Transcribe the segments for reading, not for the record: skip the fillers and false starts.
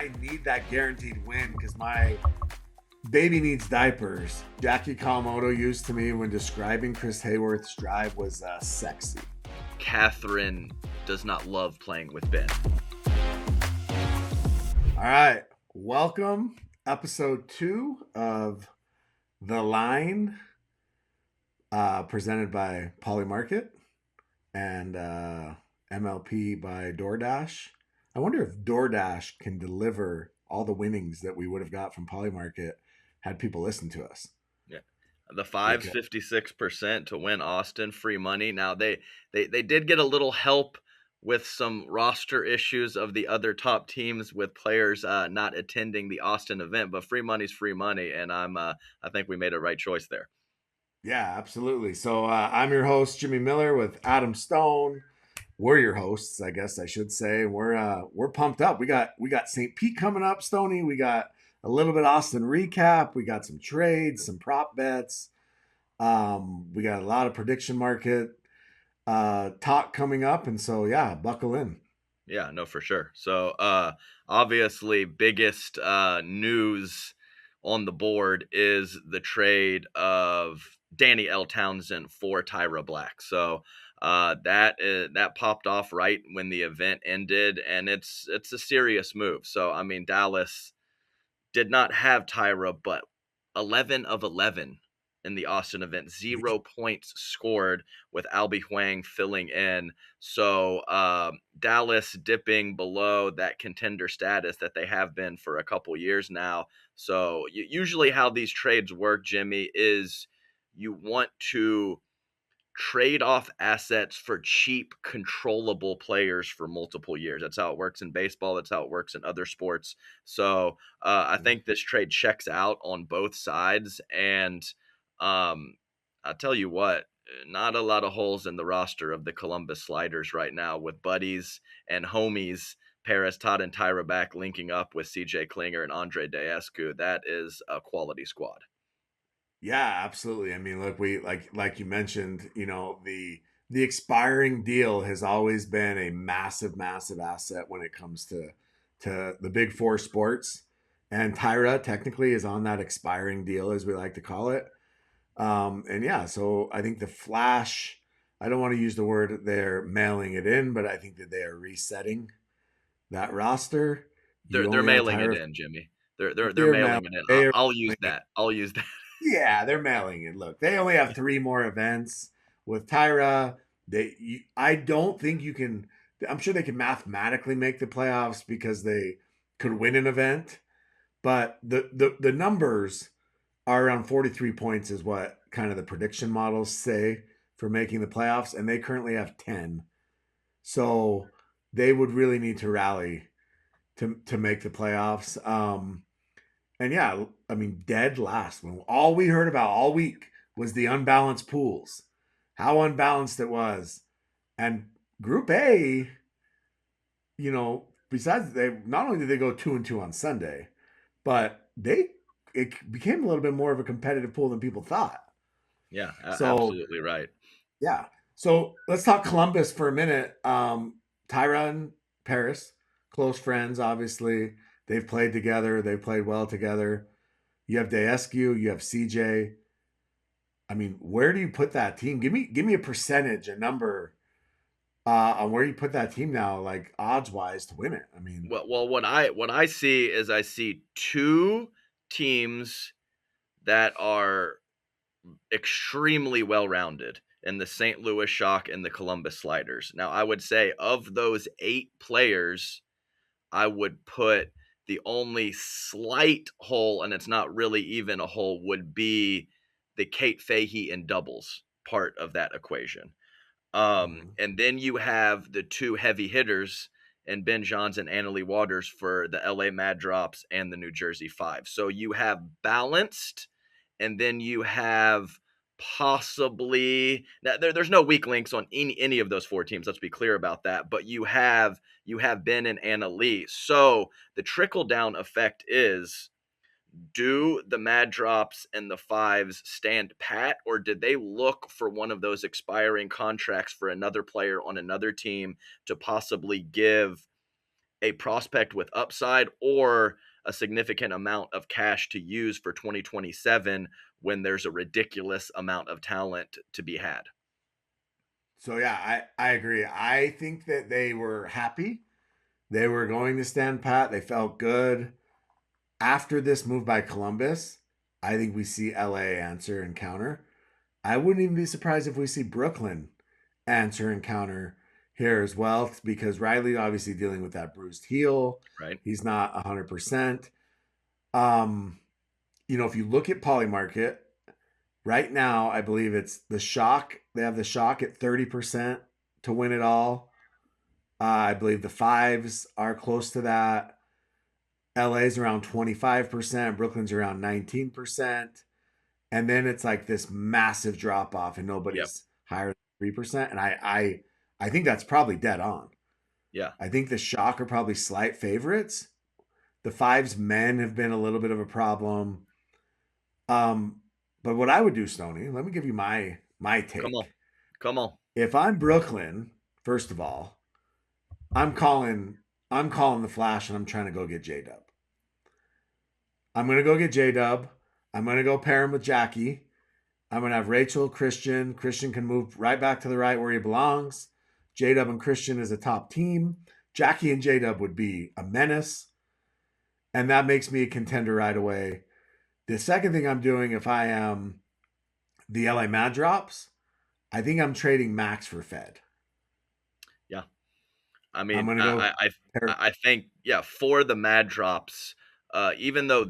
I need that guaranteed win because my baby needs diapers. Jackie Kawamoto used to me when describing Chris Hayworth's drive was sexy. Catherine does not love playing with Ben. All right, welcome, episode 2 of The Line, presented by Polymarket and MLP by DoorDash. I wonder if DoorDash can deliver all the winnings that we would have got from Polymarket had people listen to us. Yeah. The fives, Because 56% to win Austin, free money. Now they did get a little help with some roster issues of the other top teams with players not attending the Austin event, but free money's free money, and I think we made a right choice there. yeah, absolutely. So I'm your host Jimmy Miller with Adam Stone. We're your hosts, I guess I should say. We're pumped up. We got St. Pete coming up, Stony. We got a little bit Austin recap. We got some trades, some prop bets. We got a lot of prediction market talk coming up, and so yeah, buckle in. Yeah, no, for sure. So, obviously, biggest news on the board is the trade of Danny-Elle Townsend for Tyra Black. So, that popped off right when the event ended, and it's a serious move. So, I mean, Dallas did not have Tyra, but 11 of 11 in the Austin event, 0 points scored with Albie Huang filling in. So Dallas dipping below that contender status that they have been for a couple years now. So usually how these trades work, Jimmy, is you want to trade off assets for cheap, controllable players for multiple years. That's how it works in baseball. That's how it works in other sports. So I think this trade checks out on both sides. And I'll tell you what, not a lot of holes in the roster of the Columbus Sliders right now with buddies and homies. Paris, Todd, and Tyra back linking up with CJ Klinger and Andre Deescu. That is a quality squad. Yeah, absolutely. I mean, look, we like you mentioned, the expiring deal has always been a massive, massive asset when it comes to the big four sports. And Tyra technically is on that expiring deal, as we like to call it. And yeah, so I think the Flash, I don't want to use the word they're mailing it in, but I think that they are resetting that roster. You They're only have mailing it Tyra. in, Jimmy. They're They're mailing. mailing it in. They are I'll use mailing it. that. I'll use that. Yeah, they're mailing it. Look, they only have 3 more events with Tyra. I don't think you can. I'm sure they can mathematically make the playoffs because they could win an event, but the numbers are around 43 points is what kind of the prediction models say for making the playoffs, and they currently have 10. So they would really need to rally to make the playoffs. And yeah, I mean, dead last. When all we heard about all week was the unbalanced pools, how unbalanced it was. And Group A, besides they not only did they go 2-2 on Sunday, but it became a little bit more of a competitive pool than people thought. Yeah, So absolutely right. yeah, so let's talk Columbus for a minute. Tyra and Paris, close friends, obviously. They've played together. They've played well together. You have Deescu, you have CJ. I mean, where do you put that team? Give me a percentage, a number on where you put that team now, like odds wise to win it. I mean, Well, what I see is I see two teams that are extremely well rounded in the St. Louis Shock and the Columbus Sliders. Now, I would say of those 8 players, I would put the only slight hole, and it's not really even a hole, would be the Kate Fahey and doubles part of that equation. mhm. And then you have the two heavy hitters and Ben Johns and Annalie Waters for the LA Mad Drops and the New Jersey Five. So you have balanced, and then you have possibly now there's no weak links on any of those 4 teams. Let's be clear about that. But you have Ben and Annalie. So the trickle down effect is, do the Mad Drops and the Fives stand pat, or did they look for one of those expiring contracts for another player on another team to possibly give a prospect with upside or a significant amount of cash to use for 2027 when there's a ridiculous amount of talent to be had. So yeah, I agree. I think that they were happy. They were going to stand pat. They felt good. After this move by Columbus, I think we see LA answer and counter. I wouldn't even be surprised if we see Brooklyn answer and counter here as well, because Riley obviously dealing with that bruised heel. Right? He's not 100%. If you look at Polymarket, right now, I believe it's the Shock. They have the Shock at 30% to win it all. I believe the Fives are close to that. LA's around 25%. Brooklyn's around 19%. And then it's like this massive drop off, and Yep. nobody's higher than 3%. And I think that's probably dead on. Yeah. I think the Shock are probably slight favorites. The Fives men have been a little bit of a problem. But what I would do, Stoney, let me give you my Come on. take. Come on. If I'm Brooklyn, first of all, I'm calling the Flash and I'm trying to go get J Dub. I'm gonna go get J Dub. I'm gonna go pair him with Jackie. I'm gonna have Rachel, Christian. Christian can move right back to the right where he belongs. J Dub and Christian is a top team. Jackie and J Dub would be a menace. And that makes me a contender right away. The second thing I'm doing, if I am the LA Mad Drops, I think I'm trading Max for Fed. Yeah. I I'm mean, gonna go. I think, yeah, for the Mad Drops, even though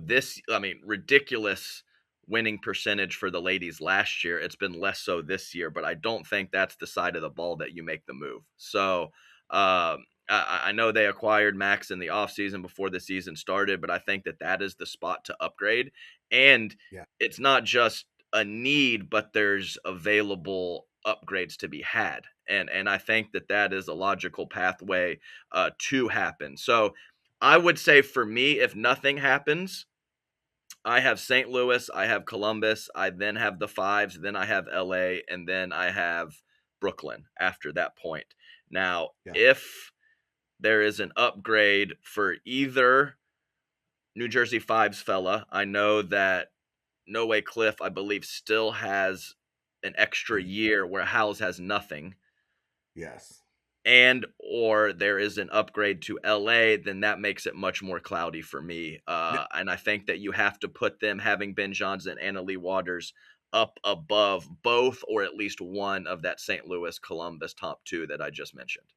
ridiculous winning percentage for the ladies last year, it's been less so this year, but I don't think that's the side of the ball that you make the move. So I know they acquired Max in the offseason before the season started, but I think that is the spot to upgrade. And Yeah, it's not just a need, but there's available upgrades to be had. And I think that is a logical pathway to happen. So I would say for me, if nothing happens, I have St. Louis, I have Columbus, I then have the Fives, then I have LA, and then I have Brooklyn after that point. Now, yeah. if there is an upgrade for either New Jersey Fives fella, I know that No Way Cliff, I believe, still has an extra year where Howes has nothing, Yes. and or there is an upgrade to LA, then that makes it much more cloudy for me. And I think that you have to put them, having Ben Johnson and Anna Lee Waters, up above both or at least one of that St. Louis Columbus top two that I just mentioned.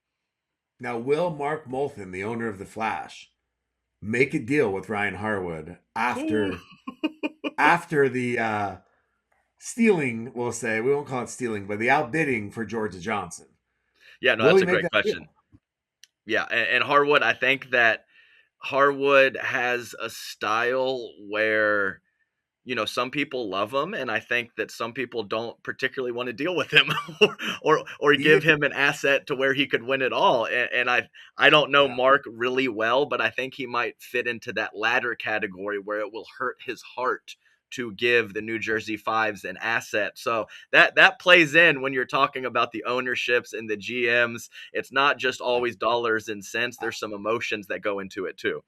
Now, will Mark Moulton, the owner of the Flash, make a deal with Ryan Harwood Ooh. after the stealing? We'll say we won't call it stealing, but the outbidding for Georgia Johnson. Yeah, no, Will that's he a make great that question. deal? Yeah, and Harwood, I think that Harwood has a style where some people love him, and I think that some people don't particularly want to deal with him or He give is, him an asset to where he could win it all. And I don't know yeah, Mark really well, but I think he might fit into that latter category where it will hurt his heart to give the New Jersey Fives an asset. So that plays in when you're talking about the ownerships and the GMs. It's not just yeah. always dollars and cents. There's some emotions that go into it too.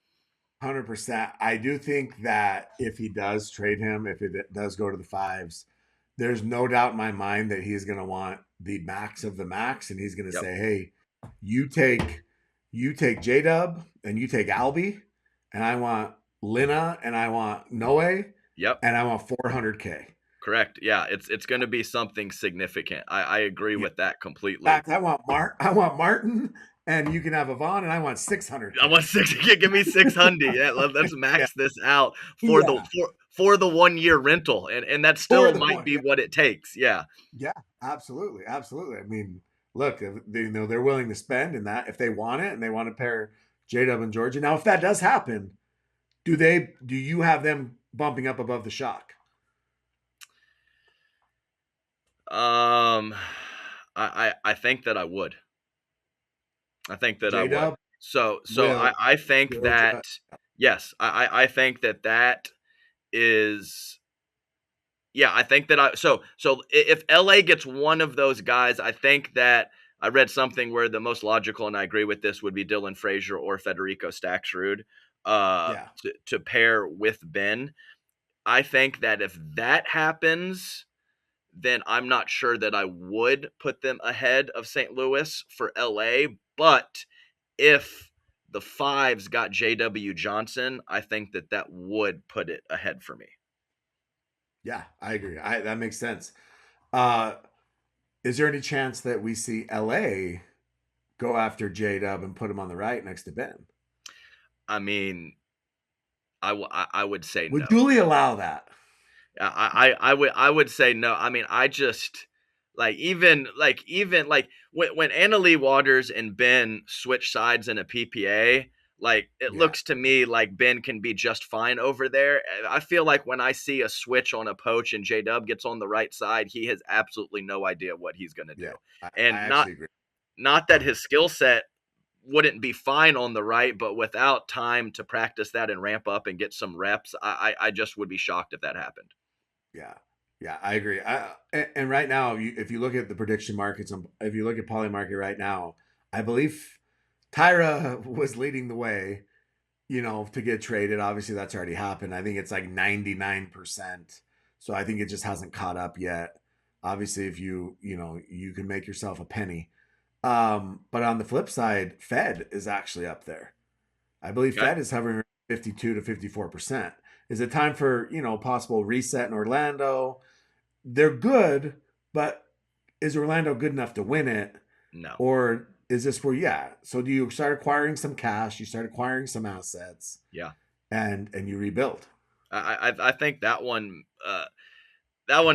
100%. I do think that if he does trade him, if it does go to the Fives, there's no doubt in my mind that he's going to want the max of the max, and he's going to Yep. say, "Hey, you take J Dub and you take Albie, and I want Lina and I want Noe and Yep. I want 400K." Correct. Yeah, it's going to be something significant. I agree Yeah. with that In completely. fact, I want Martin, and you can have Yvonne, and I want I 600K. want six. Give me 600. Yeah, let's Yeah, max this out for the yeah, for the 1 year rental, and that for still the might one. be what it takes. Yeah. Yeah, absolutely, absolutely. I mean, look, they're willing to spend in that if they want it and they want to pair J Dub and Georgia. Now, if that does happen, do you have them bumping up above the Shock? Um, I think that I would. I think that I J would. Dub So will I think that Georgia. yes, I think that is. Yeah, I think that I so if LA gets one of those guys, I think that I read something where the most logical, and I agree with this, would be Dylan Frazier or Federico Staksrud Yeah. to pair with Ben. I think that if that happens, then I'm not sure that I would put them ahead of St. Louis for LA. But if the fives got JW Johnson, I think that that would put it ahead for me. Yeah, I agree. That makes sense. Uh, is there any chance that we see LA go after J Dub and put him on the right next to Ben? I mean, I would say Would no. Julie allow that? I would say no. I mean, I just even when Annalie Waters and Ben switch sides in a PPA, like it Yeah, looks to me like Ben can be just fine over there. I feel like when I see a switch on a poach and J Dub gets on the right side, he has absolutely no idea what he's gonna yeah. do. I And actually agree. not that his skill set wouldn't be fine on the right, but without time to practice that and ramp up and get some reps, I just would be shocked if that happened. Yeah, yeah, I agree. And right now, if you look at the prediction markets, if you look at Polymarket right now, I believe Tyra was leading the way. To get traded. Obviously, that's already happened. I think it's like 99%. So I think it just hasn't caught up yet. Obviously, if you can make yourself a penny. But on the flip side, Fed is actually up there. I believe Okay. Fed is hovering around 52 to 54%. Is it time for, possible reset in Orlando? They're good, but is Orlando good enough to win it? No. Or is this where, yeah? So do you start acquiring some cash, you start acquiring some assets, Yeah. and you rebuild? I think that one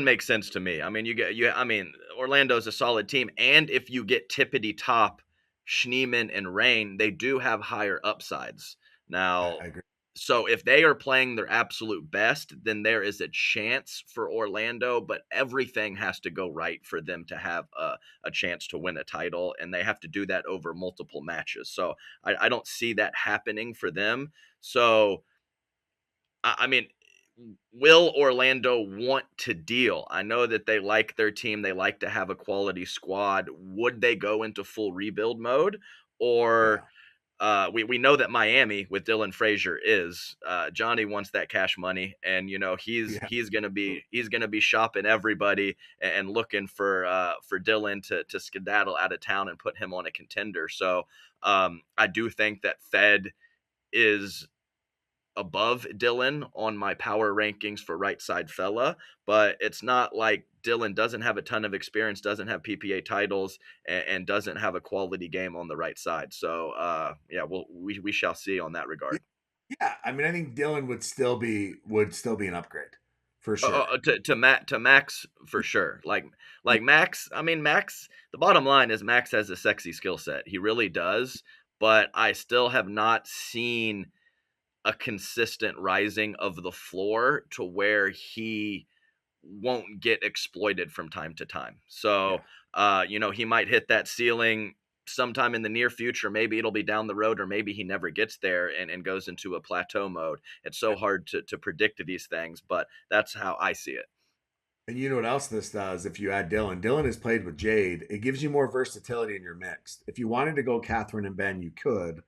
makes sense to me. I mean, I mean, Orlando's a solid team, and if you get tippity top, Schneeman and Rain, they do have higher upsides. Now, I agree. so if they are playing their absolute best, then there is a chance for Orlando, but everything has to go right for them to have a chance to win a title, and they have to do that over multiple matches. So I don't see that happening for them. So I mean, will Orlando want to deal? I know that they like their team. They like to have a quality squad. Would they go into full rebuild mode? Or Yeah. we know that Miami with Dylan Frazier is Johnny wants that cash money, and Yeah. he's gonna be shopping everybody and looking for Dylan to skedaddle out of town and put him on a contender. So I do think that Fed is above Dylan on my power rankings for right side fella, but it's not like Dylan doesn't have a ton of experience, doesn't have PPA titles, and doesn't have a quality game on the right side. So yeah, we shall see on that regard. Yeah. I mean, I think Dylan would still be an upgrade for sure. To Max for sure. Like Max. I mean Max. The bottom line is Max has a sexy skill set. He really does. But I still have not seen a consistent rising of the floor to where he won't get exploited from time to time. So, Yeah. he might hit that ceiling sometime in the near future. Maybe it'll be down the road, or maybe he never gets there and goes into a plateau mode. It's so hard to predict these things, but that's how I see it. And you know what else this does? If you add Dylan, Dylan has played with Jade. It gives you more versatility in your mix. If you wanted to go Catherine and Ben, you could.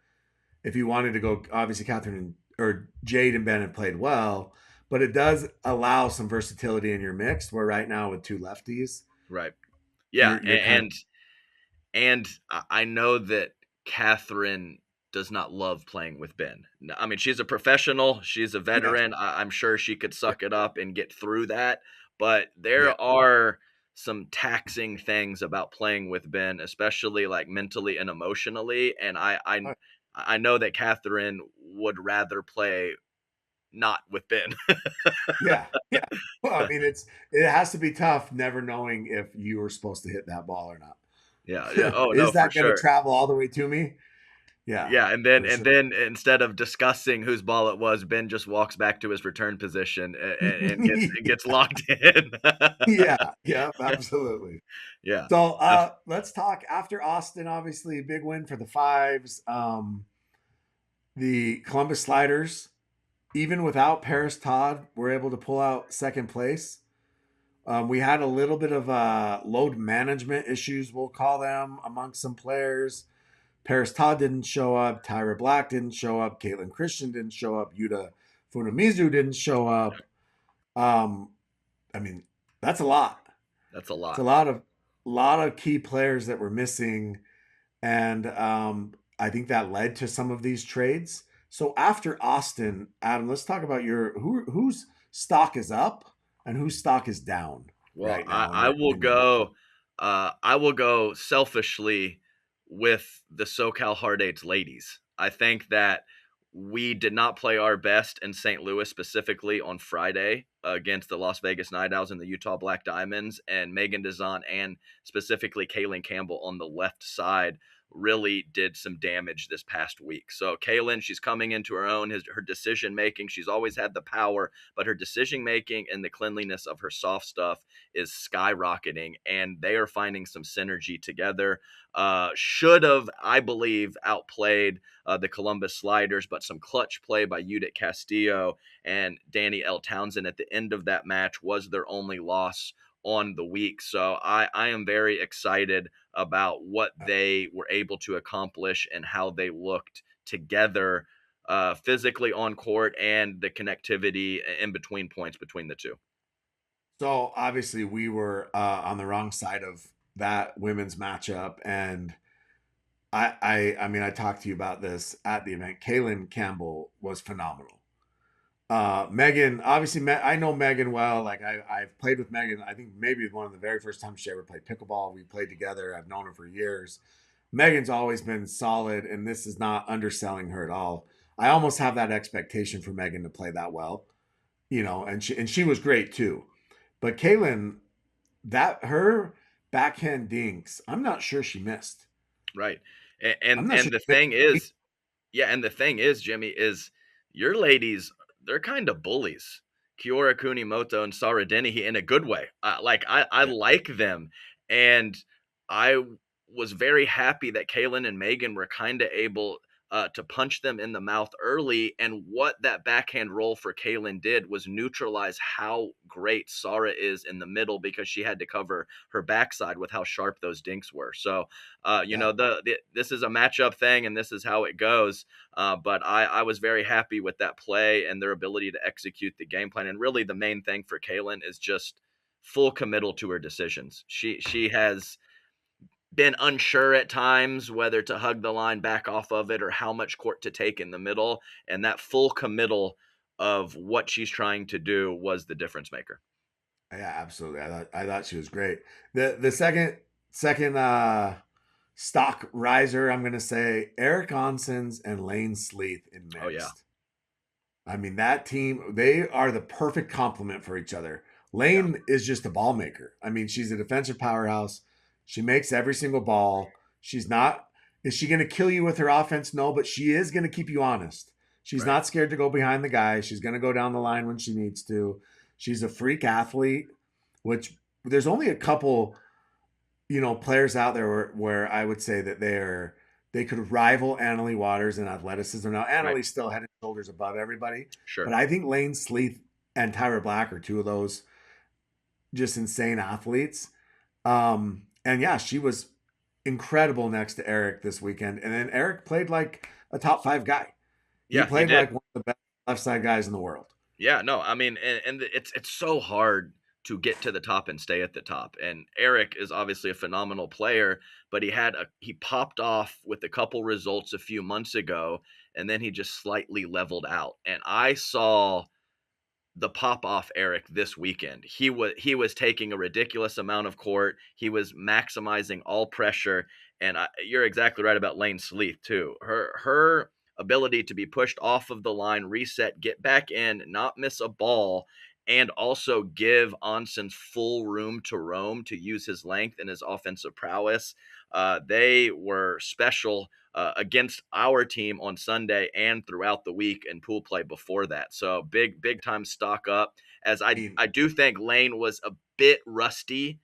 If you wanted to go, obviously Catherine or Jade and Ben have played well, but it does allow some versatility in your mix. Where right now with two lefties, Right. Yeah. you're kind of And I know that Catherine does not love playing with Ben. I mean, she's a professional, she's a yeah, veteran. I'm sure she could yeah, suck it up and get through that. But yeah. there are some taxing things about playing with Ben, especially like mentally and emotionally. And I know that Catherine would rather play not with Ben. Yeah, yeah. Well, I mean, it has to be tough never knowing if you were supposed to hit that ball or Yeah, yeah. not. Oh no, Is for that going to sure. travel all the way to me? Yeah, Yeah, and then for and sure. then instead of discussing whose ball it was, Ben just walks back to his return position and gets locked in. Yeah, yeah, absolutely. Yeah. So Def- let's talk after Austin. Obviously, big win for the fives. The Columbus Sliders, even without Paris Todd, were able to pull out second place. We had a little bit of load management issues, we'll call them, amongst some players. Paris Todd didn't show up. Tyra Black didn't show up. Caitlin Christian didn't show up. Yuta Funamizu didn't show up. Um, I mean, that's a lot. That's a It's a lot. lot of key players that were missing, and I think that led to some of these trades. So after Austin, Adam, let's talk about whose stock is up and whose stock is down Well, right I, now in I your will opinion. go. I will go selfishly with the SoCal Hard Eights ladies. I think that we did not play our best in St. Louis, specifically on Friday against the Las Vegas Night Owls and the Utah Black Diamonds. And Megan Dezant and specifically Kaylin Campbell on the left side really did some damage this past week. So Kaylin, she's coming into her own. Her decision making, she's always had the power, but her decision making and the cleanliness of her soft stuff is skyrocketing, and they are finding some synergy together. Should have, I believe, outplayed the Columbus Sliders, but some clutch play by Judith Castillo and Danni-Elle Townsend at the end of that match was their only loss on the week. So I am very excited about what they were able to accomplish and how they looked together physically on court and the connectivity in between points between the two. So obviously we were on the wrong side of that women's matchup, and I mean, I talked to you about this at the event. Kaylin Campbell was phenomenal. Megan, obviously, I know Megan well. Like I've played with Megan. I think maybe one of the very first times she ever played pickleball. We played together. I've known her for years. Megan's always been solid, and this is not underselling her at all. I almost have that expectation for Megan to play that well, and she was great too. But Kaylin, that her backhand dinks, I'm not sure she missed. Right. And and, I'm not and sure the she thing missed. is, yeah, and the thing is, Jimmy, is your ladies, they're kind of bullies. Kiora Kunimoto and Sarah Dennehy in a good way. I Yeah. like them. And I was very happy that Kaylin and Megan were kind of able to punch them in the mouth early. And what that backhand roll for Kaylin did was neutralize how great Sarah is in the middle because she had to cover her backside with how sharp those dinks were. So, Yeah. this is a matchup thing and this is how it goes. But I was very happy with that play and their ability to execute the game plan. And really, the main thing for Kaylin is just full committal to her decisions. She has been unsure at times whether to hug the line, back off of it, or how much court to take in the middle. And that full committal of what she's trying to do was the difference maker. Yeah, absolutely. I thought she was great. The second stock riser, I'm gonna say Eric Onsens and Lane Sleeth in Oh yeah, mixed. I mean, that team, they are the perfect complement for each other. yeah, Lane is just a ball maker. I mean, she's a defensive powerhouse. She makes every single ball. She's not, is she going to kill you with her offense? No, but she is going to keep you honest. She's right, not scared to go behind the guy. She's going to go down the line when she needs to. She's a freak athlete, which there's only a couple, players out there where I would say that they could rival Annalie Waters in athleticism. Now, right, Annalie's still head and shoulders above everybody, but sure. I think Lane Sleeth and Tyra Black are two of those just insane athletes. And yeah, she was incredible next to Eric this weekend. And then Eric played like a top five guy. He Yeah, he played did. like one of the best left side guys in the world. Yeah, no, I mean, and it's so hard to get to the top and stay at the top. And Eric is obviously a phenomenal player, but he popped off with a couple results a few months ago, and then he just slightly leveled out. And I saw the pop off Eric this weekend. He was taking a ridiculous amount of court. He was maximizing all pressure, and you're exactly right about Lane Sleeth too. Her ability to be pushed off of the line, reset, get back in, not miss a ball, and also give Onsen full room to roam to use his length and his offensive prowess. They were special against our team on Sunday and throughout the week and pool play before that. So big time stock up. As I mean, I do think Lane was a bit rusty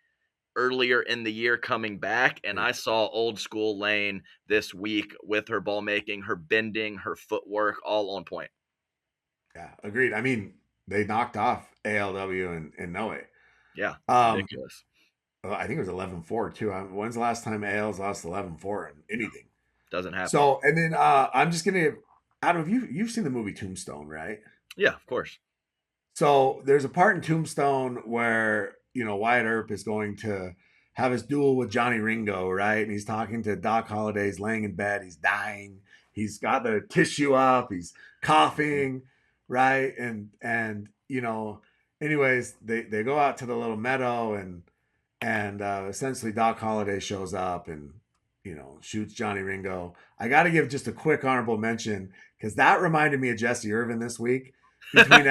earlier in the year coming back, and I saw old school Lane this week with her ball making, her bending, her footwork, all on point. yeah, agreed. I mean, they knocked off ALW and Noe. Yeah, it's Um, ridiculous. I think it was 11-4 too. When's the last time AL's lost 11-4 in No, anything? doesn't happen. So, and then I'm just gonna, Adam, you've seen the movie Tombstone, right? Yeah, of course. So there's a part in Tombstone where Wyatt Earp is going to have his duel with Johnny Ringo, right? And he's talking to Doc Holliday. He's laying in bed. He's dying. He's got the tissue up. He's coughing, right? Anyways, they go out to the little meadow, and essentially Doc Holliday shows up and shoots Johnny Ringo. I got to give just a quick honorable mention because that reminded me of Jesse Irvin this week. Between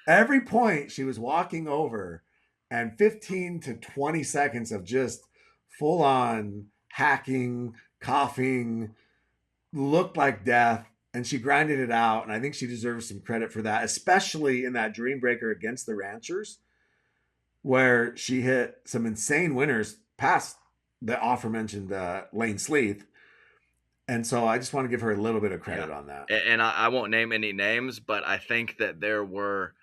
every point she was walking over, and 15 to 20 seconds of just full on hacking, coughing, looked like death, and she grinded it out. And I think she deserves some credit for that, especially in that dream breaker against the Ranchers, where she hit some insane winners past the aforementioned Lane Sleeth. And so I just want to give her a little bit of Yeah. credit on that. And I won't name any names, but I think that there were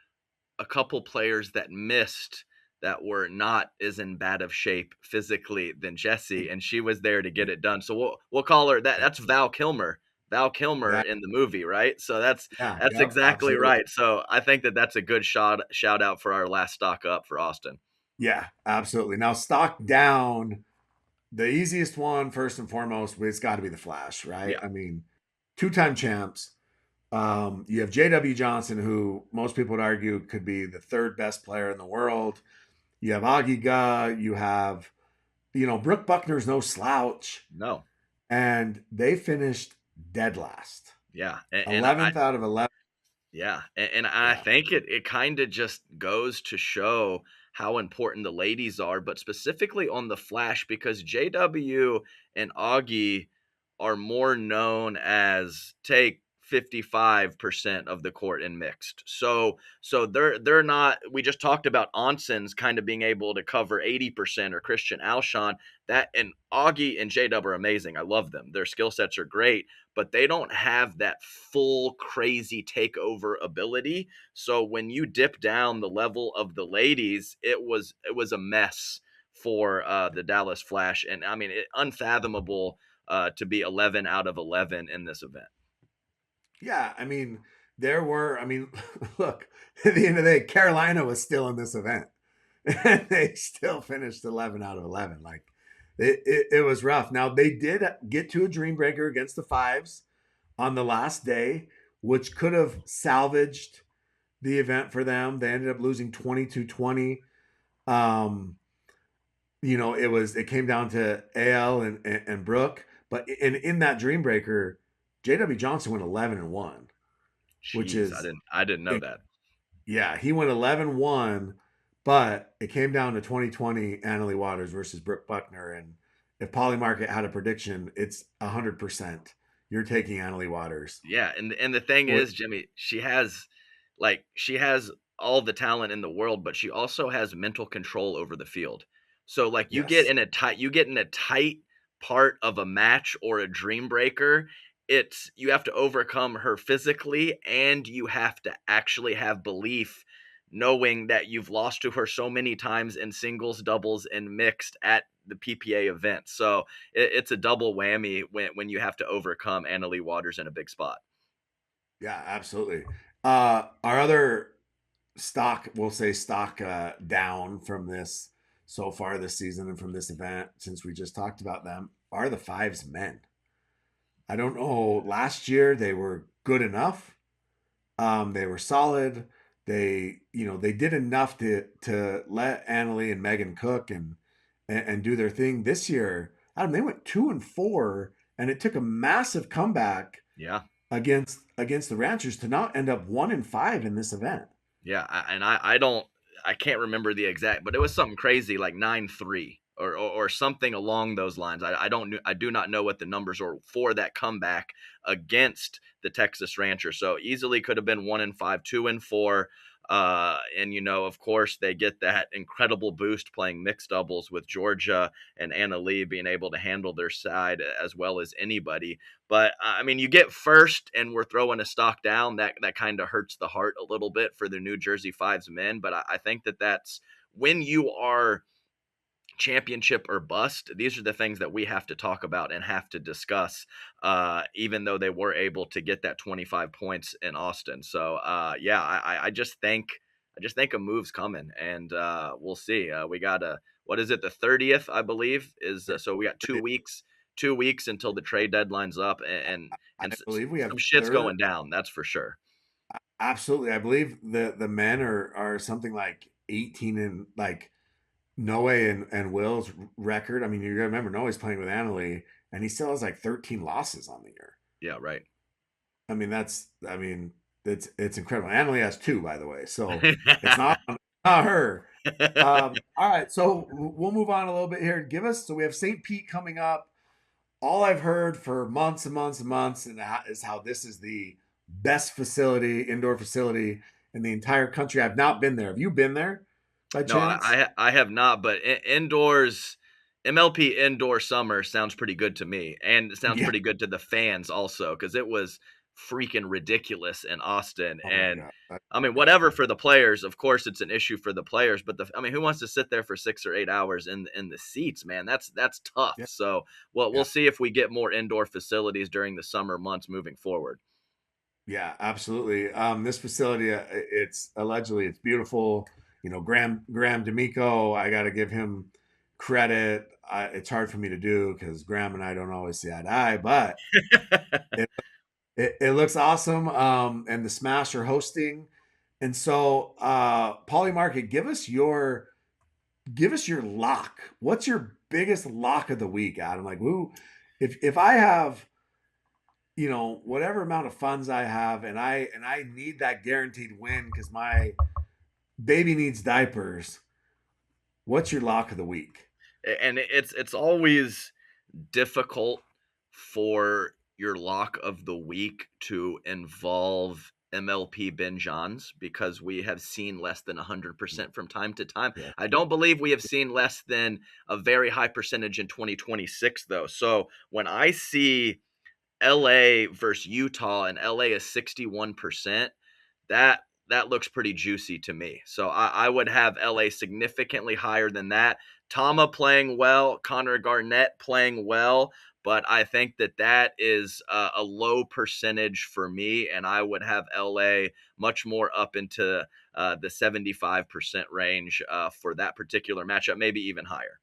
a couple players that missed that were not as in bad of shape physically than Jesse, and she was there to get it done. So we'll call her that. That's Val Kilmer. Val Kilmer That, in the movie, right? So yeah, that's yep, exactly absolutely. right. So I think that that's a good shout out for our last stock up for Austin. Yeah, absolutely. Now, stock down, the easiest one, first and foremost, it's got to be the Flash, right? Yeah, I mean, two-time champs. You have J.W. Johnson, who most people would argue could be the third best player in the world. You have Augie Ga. You have, Brooke Buckner's no slouch, no, and they finished dead last, yeah, 11th out of 11. yeah, and I Yeah, think it kind of just goes to show how important the ladies are, but specifically on the Flash because JW and Augie are more known as take 55% of the court in mixed. So they're not, we just talked about Onson's kind of being able to cover 80% or Christian Alshon. That and Augie and JW are amazing. I love them. Their skill sets are great, but they don't have that full crazy takeover ability. So when you dip down the level of the ladies, it was a mess for the Dallas Flash, and I mean unfathomable to be 11 out of 11 in this event. yeah. I mean, look, at the end of the day, Carolina was still in this event, and they still finished 11 out of 11. Like, it was rough. Now, they did get to a dream breaker against the Fives on the last day, which could have salvaged the event for them. They ended up losing 22-20. Um, it came down to AL and Brooke, but in that dream breaker, JW Johnson went 11-1, which Jeez, is I didn't know that. yeah, he went 11-1, but it came down to 2020 Annalie Waters versus Brooke Buckner. And if Polymarket had a prediction, it's 100%. You're taking Annalie Waters. Yeah, and the thing is, Jimmy, she has all the talent in the world, but she also has mental control over the field. So like Yes. you get in a tight part of a match or a dream breaker, it's you have to overcome her physically and you have to actually have belief knowing that you've lost to her so many times in singles, doubles, and mixed at the PPA event. So it's a double whammy when you have to overcome Annalie Waters in a big spot. Yeah, absolutely. Our other stock, we'll say stock down from this so far this season and from this event, since we just talked about them, are the Fives men. I don't know. Last year they were good enough. They were solid. They did enough to let Annalie and Megan cook and do their thing. This year, Adam, they went 2-4, and it took a massive comeback Yeah. against the Ranchers to not end up 1-5 in this event. Yeah, I don't I can't remember the exact, but it was something crazy like 9-3 or something along those lines. I do not know what the numbers are for that comeback against the Texas Rancher. So easily could have been 1-5, 2-4. And, of course, they get that incredible boost playing mixed doubles with Georgia and Anna Lee being able to handle their side as well as anybody. But I mean, you get first and we're throwing a stock down. That kind of hurts the heart a little bit for the New Jersey Fives men. But I think that's when you are championship or bust. These are the things that we have to talk about and have to discuss, even though they were able to get that 25 points in Austin. So yeah, I just think a move's coming, and we'll see. We got what is it, the 30th, I believe, is so we got 2 weeks. 2 weeks until the trade deadline's up, and I believe we have some shit's third. going down. That's for sure. Absolutely, I believe the men are something like 18 and like Noe and Will's record. I mean, you gotta remember Noe's playing with Annalie, and he still has like 13 losses on the year. Yeah, right. I mean, it's incredible. Annalie has two, by the way, so it's not her. All right, so we'll move on a little bit here. Give us, so we have St. Pete coming up. All I've heard for months and months and months is how this is the best facility, indoor facility in the entire country. I've not been there. Have you been there by No, chance? I have not, but indoors, MLP indoor summer sounds pretty good to me, and it sounds Yeah. pretty good to the fans also because it was freaking ridiculous in Austin. Oh my And god. I mean, Yeah. whatever for the players. Of course, it's an issue for the players, but I mean, who wants to sit there for 6 or 8 hours in the seats, man? That's tough. Yeah. So, well, Yeah. we'll see if we get more indoor facilities during the summer months moving forward. Yeah, absolutely. This facility, it's beautiful. Graham D'Amico, I got to give him credit. It's hard for me to do because Graham and I don't always see eye to eye, but it, it looks awesome. And the Smash are hosting, and so Polymarket, give us your lock. What's your biggest lock of the week, Adam? Like, who, if I have whatever amount of funds I have, and I need that guaranteed win because my baby needs diapers. What's your lock of the week? And it's always difficult for your lock of the week to involve MLP Ben Johns because we have seen less than 100% from time to time. Yeah. I don't believe we have seen less than a very high percentage in 2026, though. So when I see LA versus Utah and LA is 61%, that that looks pretty juicy to me. So I would have LA significantly higher than that. Tama playing well, Connor Garnett playing well, but I think that is a low percentage for me, and I would have LA much more up into the 75% range for that particular matchup, maybe even higher.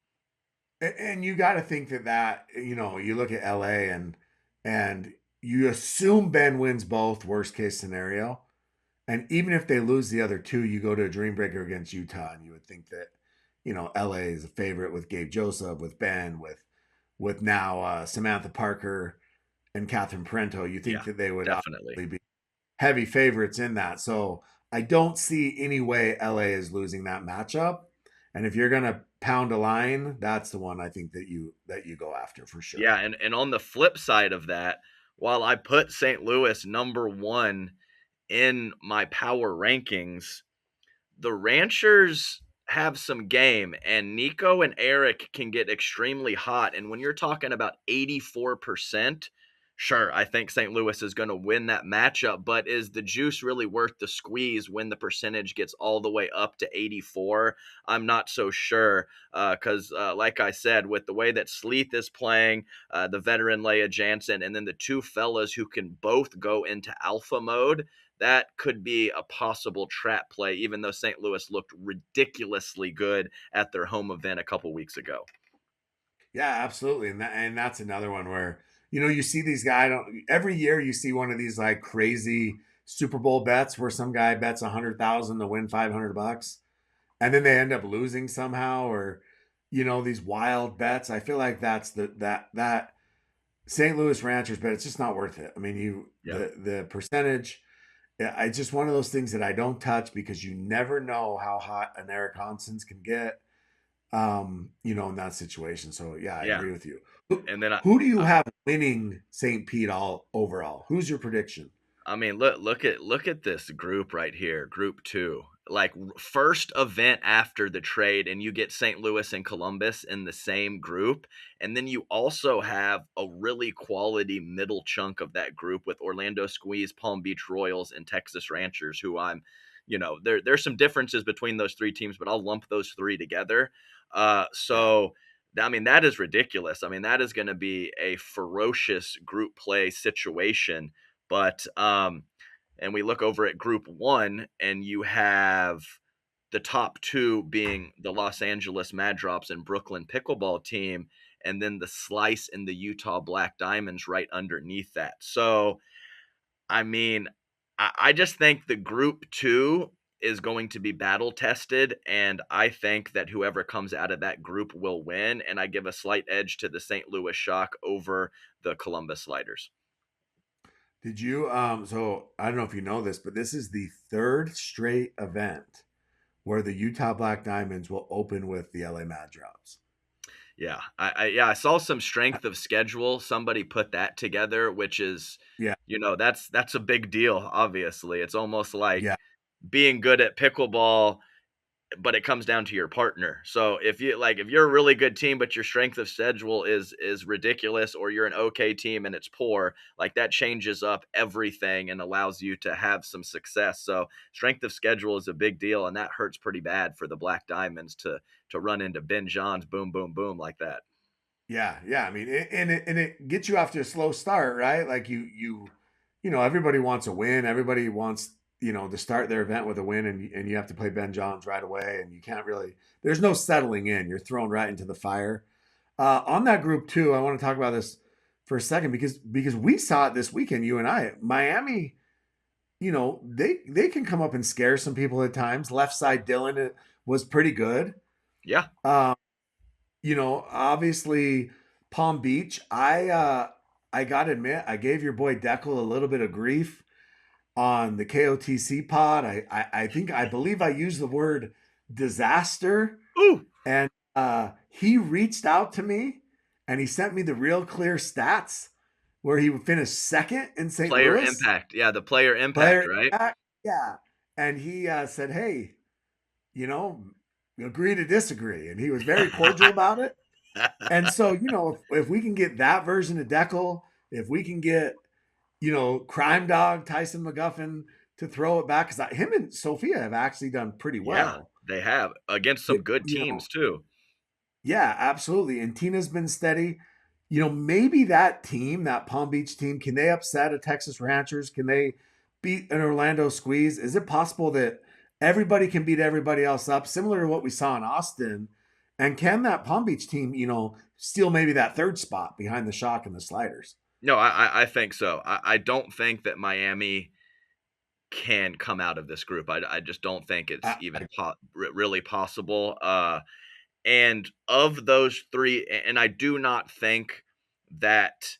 And you got to think that you look at LA and you assume Ben wins both, worst case scenario. And even if they lose the other two, you go to a dream breaker against Utah, and you would think that LA is a favorite with Gabe Joseph, with Ben, with now Samantha Parker and Catherine Parento. You think Yeah, that they would definitely. obviously be heavy favorites in that. So I don't see any way LA is losing that matchup. And if you're gonna pound a line, that's the one I think that you go after for sure. Yeah, and on the flip side of that, while I put St. Louis number 1 in my power rankings, the Ranchers have some game, and Nico and Eric can get extremely hot. And when you're talking about 84%, sure, I think St. Louis is going to win that matchup, but is the juice really worth the squeeze when the percentage gets all the way up to 84? I'm not so sure because, like I said, with the way that Sleeth is playing, the veteran Leia Jansen, and then the two fellas who can both go into alpha mode, that could be a possible trap play, even though St. Louis looked ridiculously good at their home event a couple weeks ago. Yeah, absolutely. And that's another one where you see these guys. Every year you see one of these like crazy Super Bowl bets where some guy bets 100,000 to win $500, and then they end up losing somehow, or these wild bets. I feel like that's that St. Louis Ranchers bet. It's just not worth it. I mean, Yep. the percentage. Yeah, it's just one of those things that I don't touch because you never know how hot an Eric Hansons can get, in that situation. So yeah, I Yeah. agree with you. Who, And then who do you have winning St. Pete all overall? Who's your prediction? I mean, look at this group right here, Group 2. like first event after the trade, and you get St. Louis and Columbus in the same group. And then you also have a really quality middle chunk of that group with Orlando Squeeze, Palm Beach Royals, and Texas Rangers, who there's some differences between those three teams, but I'll lump those three together. Yeah. So I mean, that is ridiculous. I mean, that is going to be a ferocious group play situation. But and we look over at group one, and you have the top two being the Los Angeles Mad Drops and Brooklyn Pickleball team, and then the Slice and the Utah Black Diamonds right underneath that. So, I mean, I just think the group two is going to be battle tested, and I think that whoever comes out of that group will win. And I give a slight edge to the St. Louis Shock over the Columbus Sliders. Did you so I don't know if you know this, but this is the third straight event where the Utah Black Diamonds will open with the LA Mad Drops. Yeah, I saw some strength of schedule. Somebody put that together, which is, Yeah. that's a big deal. Obviously, it's almost like Yeah. being good at pickleball, but it comes down to your partner. So if you're a really good team, but your strength of schedule is ridiculous, or you're an okay team and it's poor, like that changes up everything and allows you to have some success. So strength of schedule is a big deal, and that hurts pretty bad for the Black Diamonds to run into Ben Johns, boom, boom, boom, like that. Yeah, yeah. I mean, it gets you off to a slow start, right? Like everybody wants a win. Everybody wants to start their event with a win, and you have to play Ben Johns right away, and you can't really. There's no settling in. You're thrown right into the fire. On that group too, I want to talk about this for a second because we saw it this weekend. You and I, Miami. They can come up and scare some people at times. Left side Dylan was pretty good. Yeah. Um, obviously Palm Beach. I gotta admit, I gave your boy Deckel a little bit of grief on the KOTC pod. I believe I used the word disaster, Ooh. and he reached out to me and he sent me the real clear stats where he would finish second in St. Player Louis. impact. Yeah, the player impact, Player, right? yeah, and he said, "Hey, you know, agree to disagree," and he was very cordial about it. And so, if we can get that version of Deckel, if we can get, Crime Dog Tyson McGuffin to throw it back, because him and Sophia have actually done pretty Yeah, well. they have against some good You know, teams too. yeah, absolutely. And Tina's been steady. Maybe that team, that Palm Beach team, can they upset a Texas Ranchers? Can they beat an Orlando Squeeze? Is it possible that everybody can beat everybody else up, similar to what we saw in Austin? And can that Palm Beach team, steal maybe that third spot behind the Shock and the Sliders? No, I think so. I don't think that Miami can come out of this group. I just don't think it's I, even I, really possible. And of those three, and I do not think that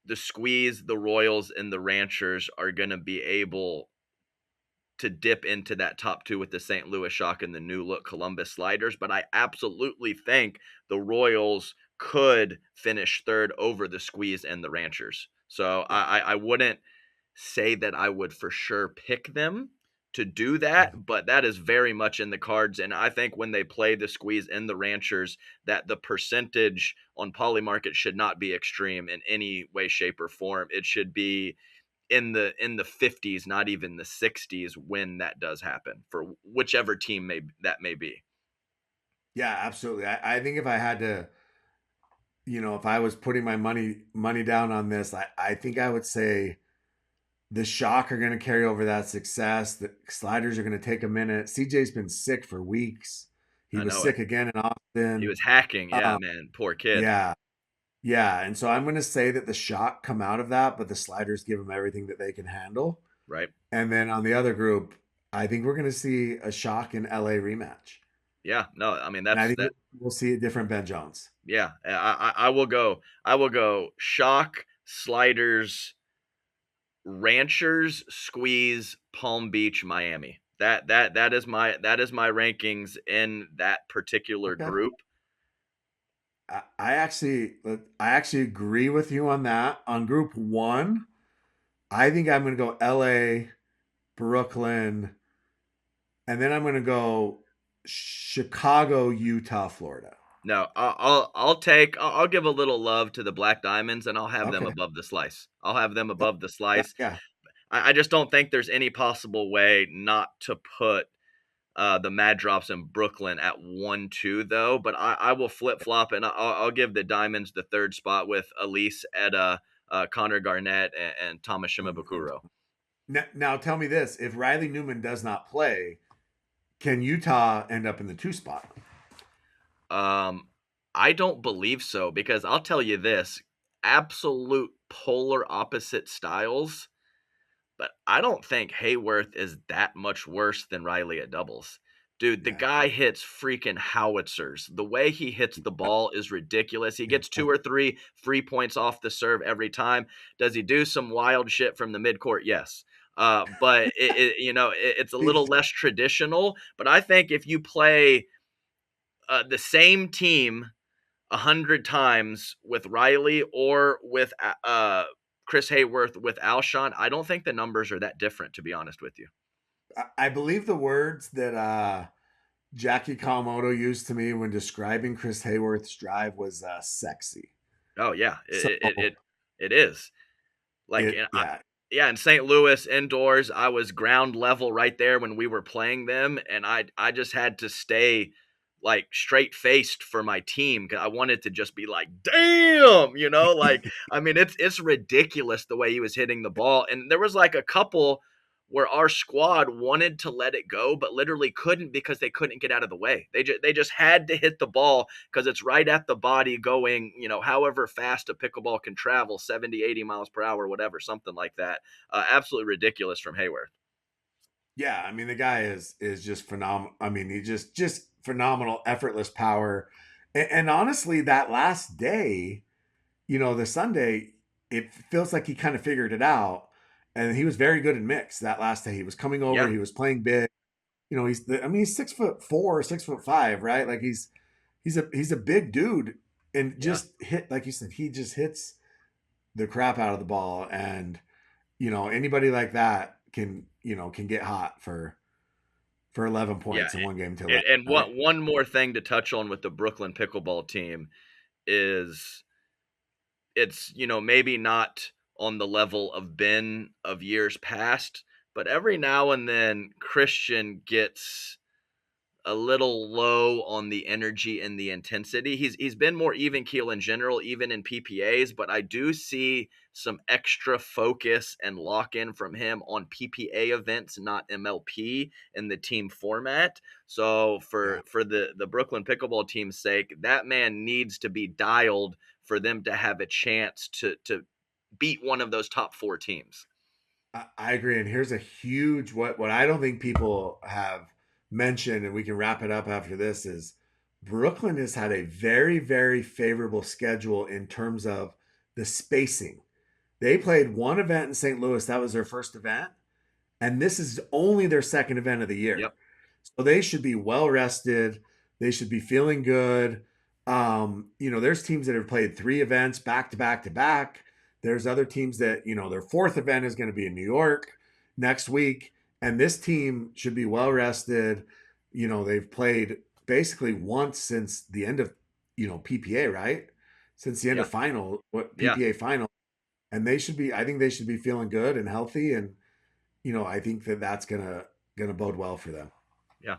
the Squeeze, the Royals, and the Ranchers are going to be able to dip into that top two with the St. Louis Shock and the new look Columbus Sliders. But I absolutely think the Royals could finish third over the Squeeze and the Ranchers. So yeah. I wouldn't say that I would for sure pick them to do that, but that is very much in the cards. And I think when they play the Squeeze and the Ranchers, that the percentage on Polymarket should not be extreme in any way, shape, or form. It should be in the 50s, not even the 60s, when that does happen for whichever team may be. Yeah, absolutely. I think if I had to, if I was putting my money down on this, I think I would say the Shock are going to carry over that success. The Sliders are going to take a minute. CJ's been sick for weeks. He I was know it. sick again in He Austin. was hacking. Yeah, Um, man. Poor kid. yeah, yeah. And so I'm going to say that the Shock come out of that, but the Sliders give them everything that they can handle. Right. And then on the other group, I think we're going to see a Shock in LA rematch. Yeah. No, I mean, And I that's think that. we'll see a different Ben Jones. Yeah. I will go. I will go Shock, Sliders, Ranchers, Squeeze, Palm Beach, Miami. That is my rankings in that particular Okay. group. I actually agree with you on that. On group one, I think I'm going to go LA, Brooklyn, and then I'm going to go Chicago, Utah, Florida. No, I'll give a little love to the Black Diamonds, and I'll have them Okay. above the slice. I'll have them Oh, above the yeah, slice. yeah. I just don't think there's any possible way not to put the Mad Drops in Brooklyn at 1-2 though. But I will flip flop, and I'll give the Diamonds the third spot with Elise Etta, Connor Garnett, and Thomas And Shimabukuro. now tell me this: if Riley Newman does not play, can Utah end up in the 2 spot? Um, I don't believe so, because I'll tell you this: absolute polar opposite styles. But I don't think Hayworth is that much worse than Riley at doubles. Dude, the Yeah. guy hits freaking howitzers. The way he hits the ball is ridiculous. He gets 2 or 3 free points off the serve every time. Does he do some wild shit from the midcourt? Yes. But it's a little He's less traditional. But I think if you play the same team 100 times with Riley or with Chris Hayworth with Alshon, I don't think the numbers are that different, to be honest with you. I believe the words that Jackie Kawamoto used to me when describing Chris Hayworth's drive was sexy. Oh yeah, So it is. Like, yeah, yeah, in St. Louis indoors, I was ground level right there when we were playing them, and I just had to stay like straight faced for my team because I wanted to just be like, damn, like I mean, it's ridiculous the way he was hitting the ball, and there was like a couple where our squad wanted to let it go, but literally couldn't because they couldn't get out of the way. They just had to hit the ball because it's right at the body going, however fast a pickleball can travel, 70, 80 miles per hour, whatever, something like that. Absolutely ridiculous from Hayworth. yeah. I mean, the guy is just phenomenal. I mean, he just phenomenal, effortless power. And honestly, that last day, the Sunday, it feels like he kind of figured it out. And he was very good in mix that last day. He was coming over, Yeah, he was playing big. He's 6'4", 6'5", right? Like he's a big dude, and yeah, just hit, like you said, he just hits the crap out of the ball. And anybody like that can get hot for 11 yeah. points in one game till And, that, and right? one more thing to touch on with the Brooklyn pickleball team is it's maybe not on the level of Ben of years past, but every now and then Christian gets a little low on the energy and the intensity. He's been more even keel in general, even in PPAs, but I do see some extra focus and lock in from him on PPA events, not MLP in the team format. So Yeah. for the Brooklyn pickleball team's sake, that man needs to be dialed for them to have a chance to beat one of those top 4 teams. I agree. And here's a huge, what I don't think people have mentioned, and we can wrap it up after this, is Brooklyn has had a very, very favorable schedule in terms of the spacing. They played one event in St. Louis. That was their first event. And this is only their second event of the year. Yep. So they should be well rested. They should be feeling good. There's teams that have played 3 events back to back to back. There's other teams that, their fourth event is going to be in New York next week. And this team should be well rested. They've played basically once since the end of, PPA, right? Since the end Yeah. of final, what Yeah. PPA final. And I think they should be feeling good and healthy. And, I think that that's gonna bode well for them. Yeah.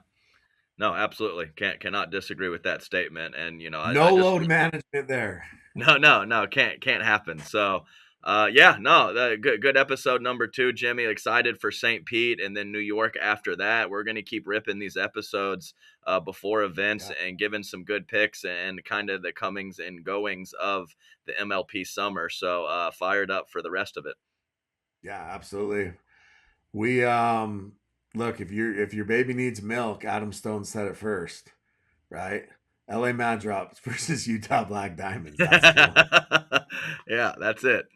No, absolutely. Cannot disagree with that statement. And I No just load management there. no, can't happen. So, yeah, no, good episode number 2, Jimmy. Excited for St. Pete and then New York after that. We're gonna keep ripping these episodes before events Yeah, and giving some good picks and kind of the comings and goings of the MLP summer. So, fired up for the rest of it. yeah, absolutely. We look, if your baby needs milk, Adam Stone said it first, right? LA Mad Drops versus Utah Black Diamonds. That's the one. Yeah, that's it.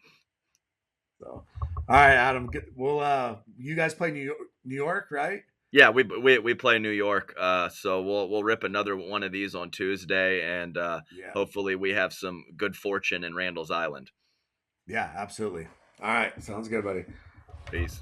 So, all right, Adam. We'll you guys play New York, right? Yeah, we play New York, so we'll rip another one of these on Tuesday, and Yeah, hopefully we have some good fortune in Randall's Island. yeah, absolutely. All right, sounds good, buddy. Peace.